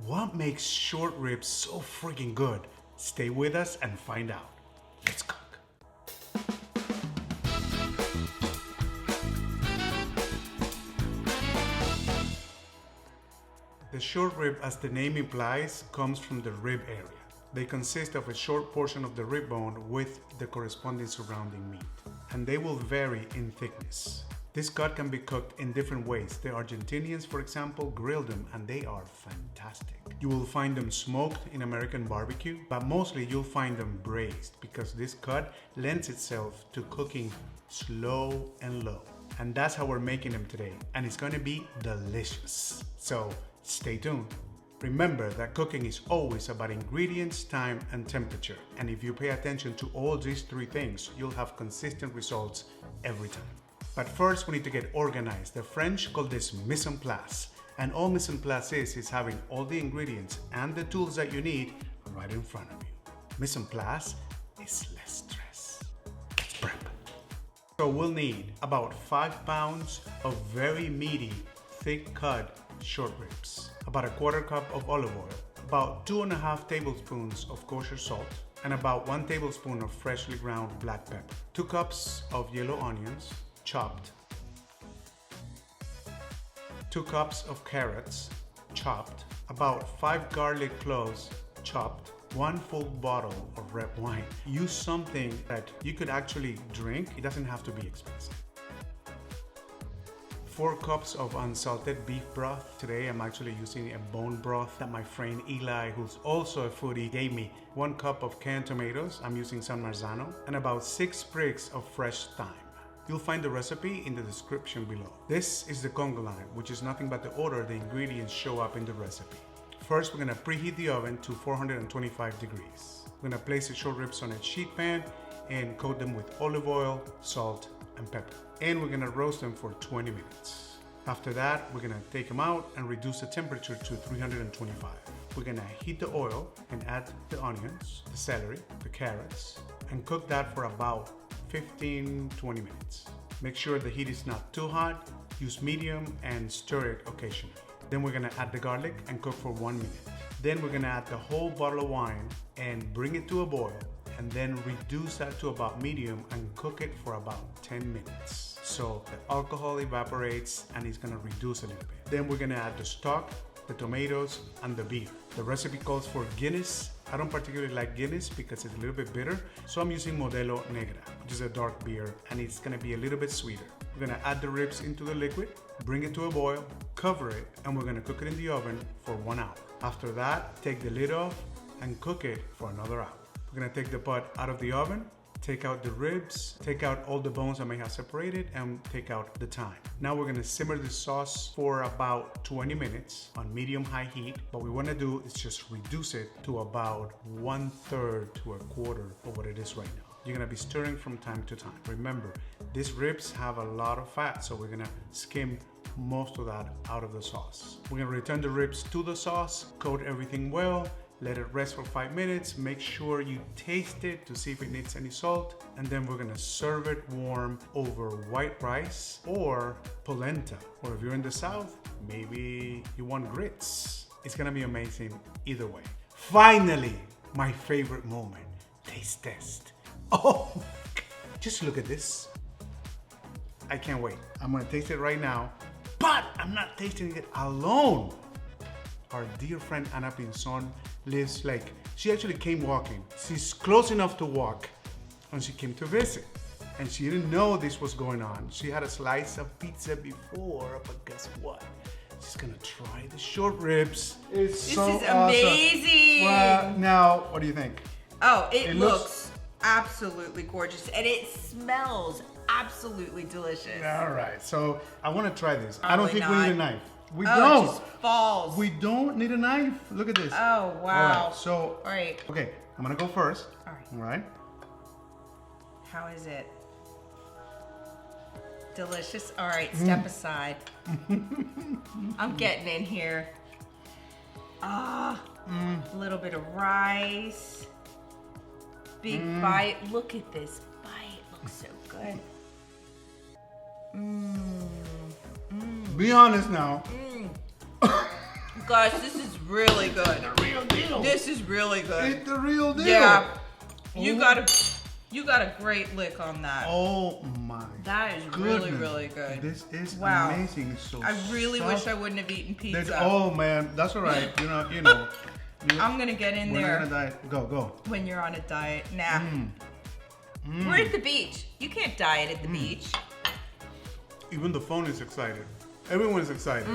What makes short ribs so freaking good? Stay with us and find out. Let's cook. The short rib, as the name implies, comes from the rib area. They consist of a short portion of the rib bone with the corresponding surrounding meat, and they will vary in thickness. This cut can be cooked in different ways. The Argentinians, for example, grill them and they are fantastic. You will find them smoked in American barbecue, but mostly you'll find them braised because this cut lends itself to cooking slow and low. And that's how we're making them today, and it's going to be delicious. So stay tuned. Remember that cooking is always about ingredients, time, and temperature. And if you pay attention to all these three things, you'll have consistent results every time. But first, we need to get organized. The French call this mise en place. And all mise en place is having all the ingredients and the tools that you need right in front of you. Mise en place is less stress. Let's prep. So we'll need about 5 pounds of very meaty, thick cut short ribs, about 1/4 cup of olive oil, about 2.5 tablespoons of kosher salt, and about 1 tablespoon of freshly ground black pepper, 2 cups of yellow onions, chopped, 2 cups of carrots, chopped, about 5 garlic cloves, chopped, 1 full bottle of red wine. Use something that you could actually drink. It doesn't have to be expensive. 4 cups of unsalted beef broth. Today I'm actually using a bone broth that my friend Eli, who's also a foodie, gave me. 1 cup of canned tomatoes. I'm using San Marzano, and about 6 sprigs of fresh thyme. You'll find the recipe in the description below. This is the Congo line, which is nothing but the order the ingredients show up in the recipe. First, we're gonna preheat the oven to 425 degrees. We're gonna place the short ribs on a sheet pan and coat them with olive oil, salt, and pepper. And we're gonna roast them for 20 minutes. After that, we're gonna take them out and reduce the temperature to 325. We're gonna heat the oil and add the onions, the celery, the carrots, and cook that for about 15-20 minutes. Make sure the heat is not too hot, use medium, and stir it occasionally. Then we're gonna add the garlic and cook for 1 minute. Then we're gonna add the whole bottle of wine and bring it to a boil, and then reduce that to about medium and cook it for about 10 minutes. So the alcohol evaporates and it's gonna reduce a little bit. Then we're gonna add the stock, the tomatoes, and the beef. The recipe calls for Guinness. I don't particularly like Guinness because it's a little bit bitter, so I'm using Modelo Negra, which is a dark beer, and it's gonna be a little bit sweeter. We're gonna add the ribs into the liquid, bring it to a boil, cover it, and we're gonna cook it in the oven for 1 hour. After that, take the lid off and cook it for another hour. We're gonna take the pot out of the oven, take out the ribs, take out all the bones that may have separated, and take out the thyme. Now we're gonna simmer the sauce for about 20 minutes on medium-high heat. What we wanna do is just reduce it to about 1/3 to 1/4 of what it is right now. You're gonna be stirring from time to time. Remember, these ribs have a lot of fat, so we're gonna skim most of that out of the sauce. We're gonna return the ribs to the sauce, coat everything well, let it rest for 5 minutes. Make sure you taste it to see if it needs any salt. And then we're gonna serve it warm over white rice or polenta. Or if you're in the South, maybe you want grits. It's gonna be amazing either way. Finally, my favorite moment, taste test. Oh my God. Just look at this. I can't wait. I'm gonna taste it right now, but I'm not tasting it alone. Our dear friend Ana Pinzon lives she actually came walking. She's close enough to walk, and she came to visit. And she didn't know this was going on. She had a slice of pizza before, but guess what? She's gonna try the short ribs. This is amazing. Well, now, what do you think? Oh, it looks absolutely gorgeous, and it smells absolutely delicious. All right, so I want to try this. I don't think we need a knife. We It don't. just falls. We don't need a knife. Look at this. Oh, wow. All right, so, all right. Okay, I'm gonna go first. All right. All right. How is it? Delicious. All right, step aside. I'm getting in here. A little bit of rice. Big bite. Look at this bite. Looks so good. Mmm. Be honest now. Guys, this is really good. The real deal. This is really good. It's the real deal. Yeah. You got a great lick on that. Oh my. That is goodness. really, really good. This is Wow. amazing. It's so I really soft. wish I wouldn't have eaten pizza. Oh man, that's all right. You know. I'm gonna get in We're there on a diet. Go. when you're on a diet. Nah. We're at the beach. You can't diet at the beach. Even the phone is excited. Everyone's excited.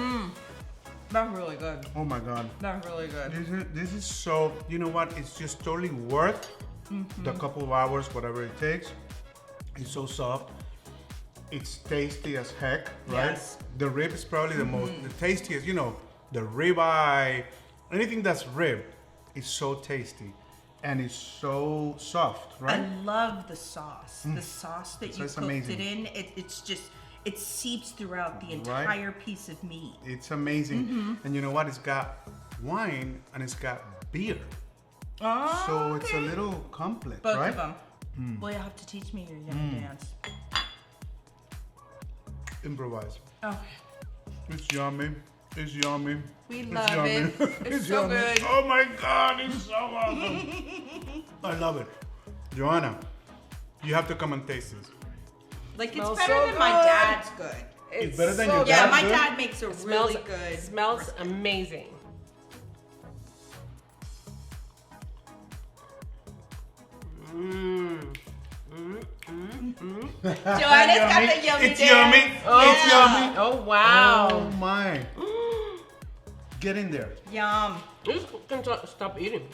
That's really good. Oh my God. That's really good. This is so, you know what? It's just totally worth the couple of hours, whatever it takes. It's so soft. It's tasty as heck, right? Yes. The rib is probably the tastiest, you know, the rib eye, anything that's rib is so tasty and it's so soft, right? I love the sauce. The sauce that you That's cooked amazing. it in, it's just, it seeps throughout the entire piece of meat. It's amazing. And you know what? It's got wine and it's got beer. Oh, So it's a okay. little complex, Both right? of them. Well, you have to teach me your yum dance. Improvise. Oh, It's yummy. It's yummy. we It's love yummy. it. It's so yummy. good. Oh my God, it's so awesome. I love it. Joanna, you have to come and taste this. Like, it's Smells better so than my good. dad's good. It's better than so your good. Yeah, dad's my good? dad makes a Smells really good. Smells amazing. Joanna's got the yummy It's dance. yummy. It's Yeah. yummy. Oh wow! Oh my. Get in there. Yum. You just can stop eating.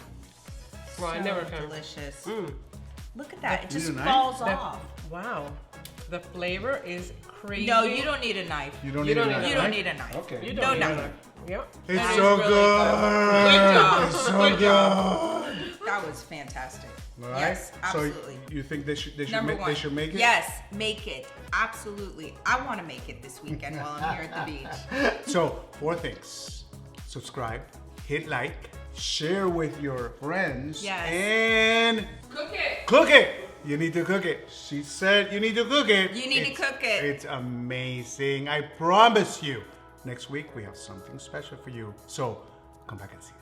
Well, I So never can. delicious. Mm. Look at that. It You just need a knife? falls The- off. Wow, the flavor is crazy. No, you don't need a knife. You don't You need don't a need knife. You don't need a knife. Okay. You No don't need knife. a knife. Yep. It's That so is really good. Good job. It's so Good good. job. That was fantastic. All right? Yes, absolutely. So you think they should Number one. they should make it? Yes, make it. Absolutely. I want to make it this weekend while I'm here at the beach. So 4 things. Subscribe, hit like, share with your friends, Yes. and Cook it. cook it. You need to cook it. She said you need to cook it. You need to cook it. It's amazing. I promise you. Next week we have something special for you. So come back and see us.